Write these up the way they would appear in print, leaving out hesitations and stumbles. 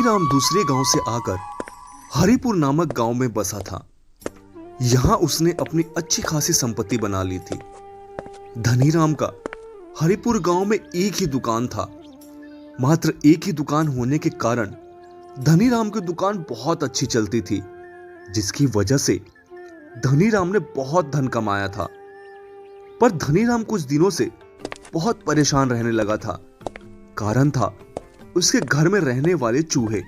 धनीराम दूसरे गांव से आकर हरिपुर नामक गांव में बसा था। यहां उसने अपनी अच्छी खासी संपत्ति बना ली थी। धनीराम का हरिपुर गांव में एक ही दुकान था। मात्र एक ही दुकान होने के कारण धनीराम की दुकान बहुत अच्छी चलती थी, जिसकी वजह से धनीराम ने बहुत धन कमाया था। पर धनीराम कुछ दिनों से बहुत परेशान रहने लगा था। कारण था उसके घर में रहने वाले चूहे।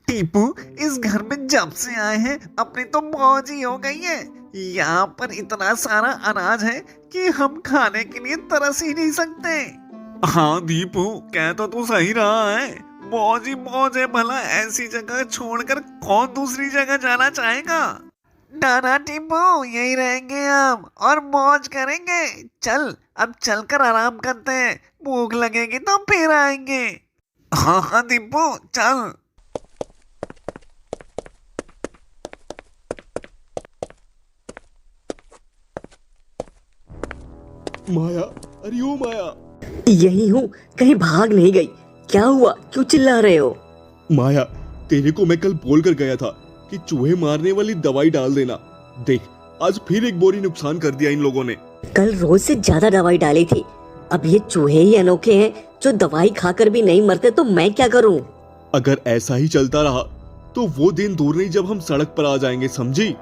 टीपू, इस घर में जब से आए हैं अपनी तो मौज ही हो गई है। यहाँ पर इतना सारा अनाज है कि हम खाने के लिए तरस ही नहीं सकते। हाँ दीपू, कह तो तू सही रहा है। मौज ही मौज है, भला ऐसी जगह छोड़कर कौन दूसरी जगह जाना चाहेगा। ना टीपू, यही रहेंगे हम और मौज करेंगे। चल अब चलकर आराम करते हैं, भूख लगेगी तो फिर आएंगे। हाँ दीपू, चल। माया, अरे ओ माया। यही हूँ, कहीं भाग नहीं गई? क्या हुआ, क्यों चिल्ला रहे हो? माया, तेरे को मैं कल बोल कर गया था कि चूहे मारने वाली दवाई डाल देना। देख, आज फिर एक बोरी नुकसान कर दिया इन लोगों ने। कल रोज से ज्यादा दवाई डाली थी। अब ये चूहे ही अनोखे हैं जो दवाई खाकर भी नहीं मरते, तो मैं क्या करूं? अगर ऐसा ही चलता रहा तो वो दिन दूर नहीं जब हम सड़क पर आ जाएंगे, समझी?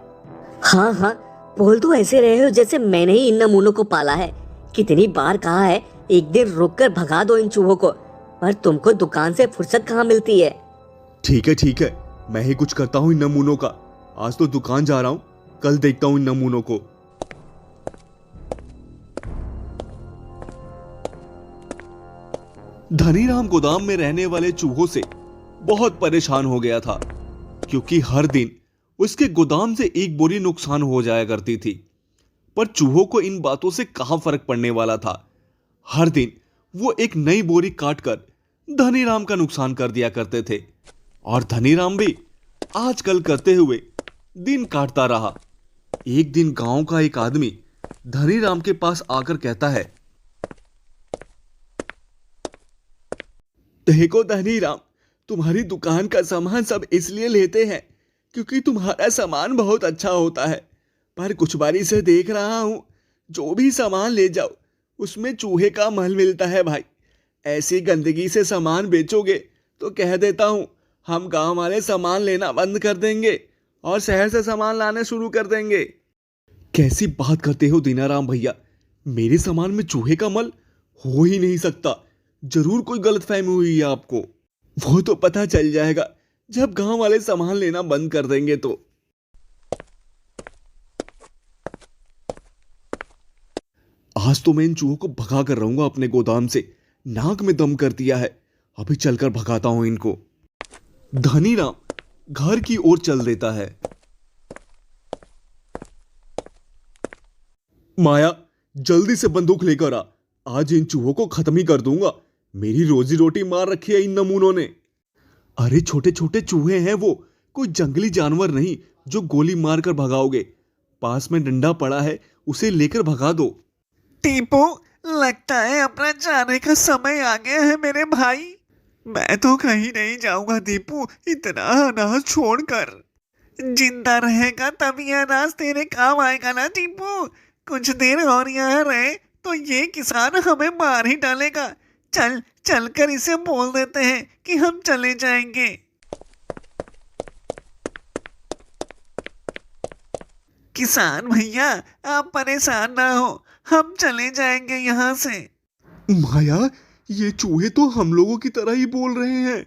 हाँ, बोल तो ऐसे रहे हो जैसे मैंने ही इन नमूनों को पाला है। कितनी बार कहा है एक दिन रुक कर भगा दो इन चूहों को, पर तुमको दुकान से फुर्सत कहाँ मिलती है। ठीक है, मैं ही कुछ करता हूँ इन नमूनों का। आज तो दुकान जा रहा हूँ, कल देखता हूँ इन नमूनों को। धनीराम गोदाम में रहने वाले चूहों से बहुत परेशान हो गया था, क्योंकि हर दिन उसके गोदाम से एक बोरी नुकसान हो जाया करती थी। पर चूहों को इन बातों से कहां फर्क पड़ने वाला था। हर दिन वो एक नई बोरी काटकर धनीराम का नुकसान कर दिया करते थे, और धनीराम भी आजकल करते हुए दिन काटता रहा। एक दिन गांव का एक आदमी धनीराम के पास आकर कहता है, देखो धनीराम, तुम्हारी दुकान का सामान सब इसलिए लेते हैं क्योंकि तुम्हारा सामान बहुत अच्छा होता है। पर कुछ बारी से देख रहा हूं, जो भी सामान ले जाओ उसमें चूहे का मल मिलता है भाई। ऐसी गंदगी से सामान बेचोगे तो कह देता हूं, हम गांव वाले सामान लेना बंद कर देंगे और शहर से सामान लाने शुरू कर देंगे। कैसी बात करते हो दीनाराम भैया, मेरे सामान में चूहे का मल हो ही नहीं सकता। जरूर कोई गलतफहमी हुई है आपको। वो तो पता चल जाएगा जब गांव वाले सामान लेना बंद कर देंगे तो। आज तो मैं इन चूहों को भगा कर रहूंगा अपने गोदाम से। नाक में दम कर दिया है, अभी चलकर भगाता हूं इनको। धनीराम घर की ओर चल देता है। माया, जल्दी से बंदूक लेकर आ, आज इन चूहों को खत्म ही कर दूंगा। मेरी रोजी रोटी मार रखी है इन नमूनों ने। अरे छोटे छोटे चूहे हैं वो, कोई जंगली जानवर नहीं जो गोली मारकर भगाओगे। पास में डंडा पड़ा है, उसे लेकर भगा दो। टीपू, लगता है अपना जाने का समय आ गया है मेरे भाई। मैं तो कहीं नहीं जाऊंगा दीपू, इतना अनाज छोड़कर। जिंदा रहेगा तभी अनाज तेरे काम आएगा ना टीपू। कुछ देर और यहाँ रहे तो ये किसान हमें मार ही डालेगा। चल कर इसे बोल देते हैं कि हम चले जाएंगे। किसान भैया, आप परेशान ना हो, हम चले जाएंगे यहाँ से। माया, ये चूहे तो हम लोगों की तरह ही बोल रहे हैं।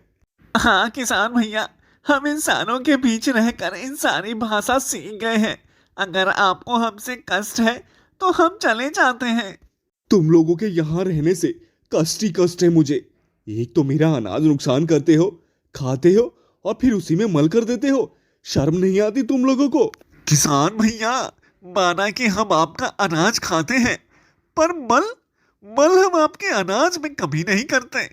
हाँ किसान भैया, हम इंसानों के बीच रहकर इंसानी भाषा सीख गए हैं। अगर आपको हमसे कष्ट है तो हम चले जाते हैं। तुम लोगों के यहाँ रहने से कष्ट ही कष्ट है मुझे। एक तो मेरा अनाज नुकसान करते हो, खाते हो और फिर उसी में मल कर देते हो। शर्म नहीं आती तुम लोगों को? किसान भैया, माना कि हम आपका अनाज खाते हैं, पर मल हम आपके अनाज में कभी नहीं करते।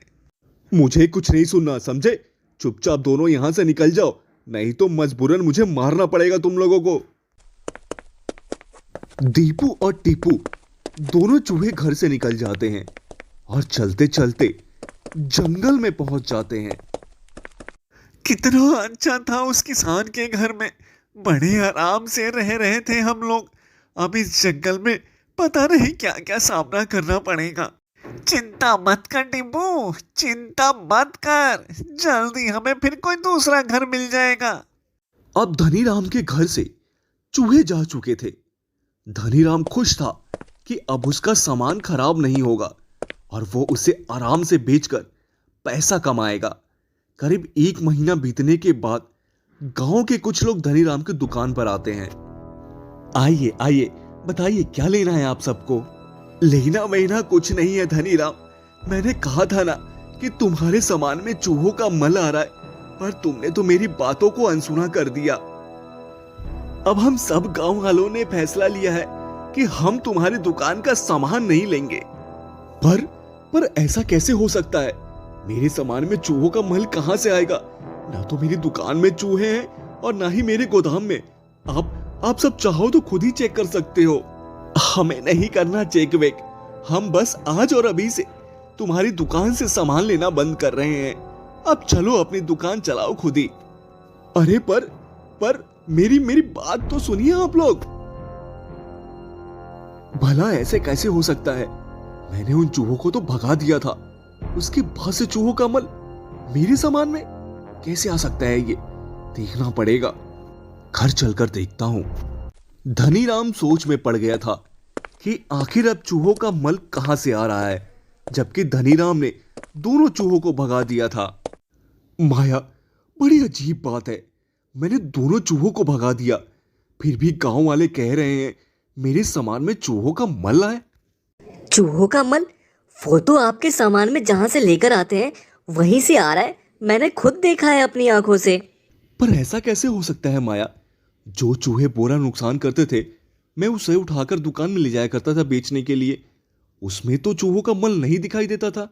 मुझे कुछ नहीं सुनना, समझे? चुपचाप दोनों यहां से निकल जाओ, नहीं तो मजबूरन मुझे मारना पड़ेगा तुम लोगों को। दीपू और टीपू दोनों चूहे घर से निकल जाते हैं और चलते चलते जंगल में पहुंच जाते हैं। कितना अच्छा था उस किसान के घर में, बड़े आराम से रह रहे थे हम लोग। अब इस जंगल में पता नहीं क्या क्या सामना करना पड़ेगा। चिंता मत कर टिप्पू, चिंता मत कर, जल्दी हमें फिर कोई दूसरा घर मिल जाएगा। अब धनीराम के घर से चूहे जा चुके थे। धनीराम खुश था कि अब उसका सामान खराब नहीं होगा और वो उसे आराम से बेचकर पैसा कमाएगा। करीब 1 महीना बीतने के बाद गांव के कुछ लोग धनीराम की दुकान पर आते हैं। आइए आइए, बताइए क्या लेना है आप सबको। लेना वहीना कुछ नहीं है धनीराम, मैंने कहा था ना कि तुम्हारे सामान में चूहों का मल आ रहा है, पर तुमने तो मेरी बातों को अनसुना कर दिया। अब हम सब गांव वालों ने फैसला लिया है कि हम तुम्हारी दुकान का सामान नहीं लेंगे। पर ऐसा कैसे हो सकता है? मेरे सामान में चूहों का मल कहां से आएगा? ना तो मेरी दुकान में चूहे हैं और ना ही मेरे गोदाम में। आप सब चाहो तो खुद ही चेक कर सकते हो। हमें नहीं करना चेक वेक, हम बस आज और अभी से तुम्हारी दुकान से सामान लेना बंद कर रहे हैं। अब चलो अपनी दुकान चलाओ खुद ही। अरे पर मेरी बात तो सुनिए आप लोग। भला ऐसे कैसे हो सकता है? मैंने उन चूहों को तो भगा दिया था, उसके बाद से चूहों का मल मेरे सामान में कैसे आ सकता है? ये देखना पड़ेगा, घर चलकर देखता हूं। धनीराम सोच में पड़ गया था कि आखिर अब चूहों का मल कहां से आ रहा है, जबकि धनीराम ने दोनों चूहों को भगा दिया था। माया, बड़ी अजीब बात है, मैंने दोनों चूहों को भगा दिया, फिर भी गांव वाले कह रहे हैं मेरे सामान में चूहों का मल आए। चूहों का मल? वो तो आपके सामान में जहां से लेकर आते हैं वहीं से आ रहा है, मैंने खुद देखा है अपनी आंखों से। पर ऐसा कैसे हो सकता है माया? जो चूहे बोरा नुकसान करते थे, मैं उसे उठाकर दुकान में ले जाया करता था बेचने के लिए, उसमें तो चूहों का मल नहीं दिखाई देता था,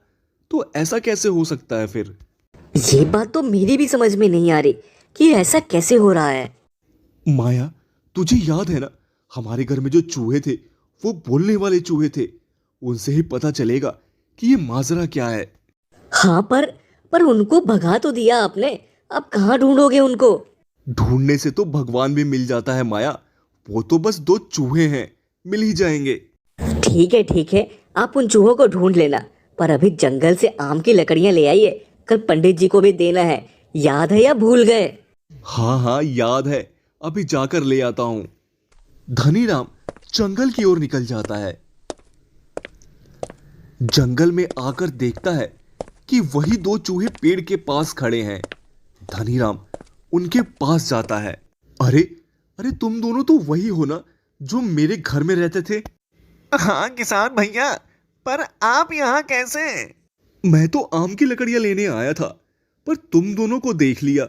तो ऐसा कैसे हो सकता है फिर? ये बात तो मेरी भी समझ में नहीं आ रही कि ऐसा कैसे हो रहा है। माया, तुझे याद है ना, हमारे घर में जो चूहे थे वो बोलने वाले चूहे थे, उनसे ही पता चलेगा कि ये माजरा क्या है। हाँ, पर उनको भगा तो दिया आपने, अब कहाँ ढूंढोगे उनको? ढूंढने से तो भगवान भी मिल जाता है माया, वो तो बस 2 चूहे हैं, मिल ही जाएंगे। ठीक है, आप उन चूहों को ढूंढ लेना, पर अभी जंगल से आम की लकड़ियां ले आइए, कल पंडित जी को भी देना है, याद है या भूल गए? हाँ याद है, अभी जाकर ले आता हूं। धनीराम जंगल की ओर निकल जाता है। जंगल में आकर देखता है कि वही 2 चूहे पेड़ के पास खड़े हैं। धनीराम उनके पास जाता है। अरे तुम दोनों तो वही हो ना जो मेरे घर में रहते थे? हाँ किसान भैया, पर आप यहाँ कैसे? मैं तो आम की लकड़ियां लेने आया था, पर तुम दोनों को देख लिया।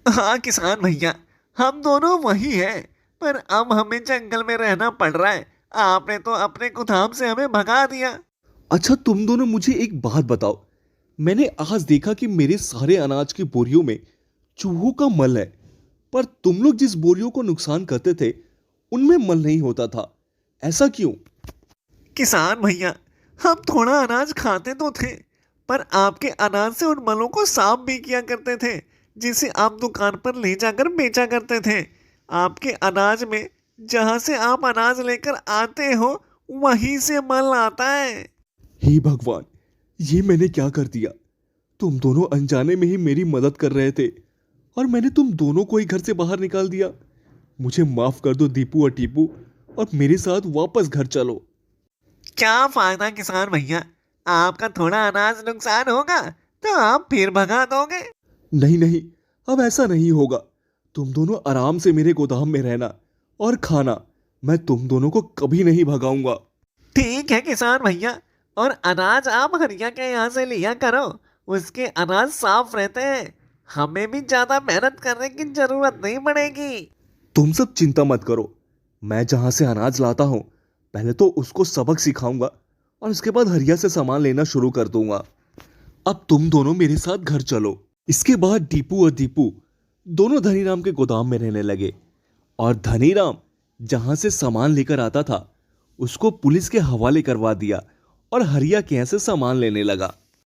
हाँ किसान भैया, हम दोनों वही हैं, पर अब हमें जंगल में रहना पड़ रहा है, आपने तो अपने गोदाम से हमें भगा दिया। अच्छा तुम दोनों मुझे एक बात बताओ, मैंने आज देखा कि मेरे सारे अनाज की बोरियों में चूहों का मल है, पर तुम लोग जिस बोरियों को नुकसान करते थे उनमें मल नहीं होता था, ऐसा क्यों? किसान भैया, हम थोड़ा अनाज खाते तो थे, पर आपके अनाज से उन मलों को साफ भी किया करते थे, जिसे आप दुकान पर ले जाकर बेचा करते थे। आपके अनाज में जहां से आप अनाज लेकर आते हो वहीं से मल आता है। हे भगवान, ये मैंने क्या कर दिया? तुम दोनों अनजाने में ही मेरी मदद कर रहे थे और मैंने तुम दोनों को ही घर से बाहर निकाल दिया। मुझे माफ कर दो दीपू और टीपू, और मेरे साथ वापस घर चलो। क्या फायदा किसान भैया, आपका थोड़ा अनाज नुकसान होगा तो आप फिर भगा दोगे। नहीं, अब ऐसा नहीं होगा। तुम दोनों आराम से मेरे गोदाम में रहना और खाना, मैं तुम दोनों को कभी नहीं भगाऊंगा। ठीक है किसान भैया, और अनाज आप हरिया के यहाँ से लिया करो, उसके अनाज साफ रहते हैं, हमें भी ज्यादा मेहनत करने की जरूरत नहीं पड़ेगी। तुम सब चिंता मत करो, मैं जहां से अनाज लाता हूं पहले तो उसको सबक सिखाऊंगा और उसके बाद हरिया से सामान लेना शुरू कर दूंगा। अब तुम दोनों मेरे साथ घर चलो। इसके बाद टीपू और दीपू दोनों धनीराम के गोदाम में रहने लगे और धनीराम जहां से सामान लेकर आता था उसको पुलिस के हवाले करवा दिया और हरिया के यहाँ से सामान लेने लगा।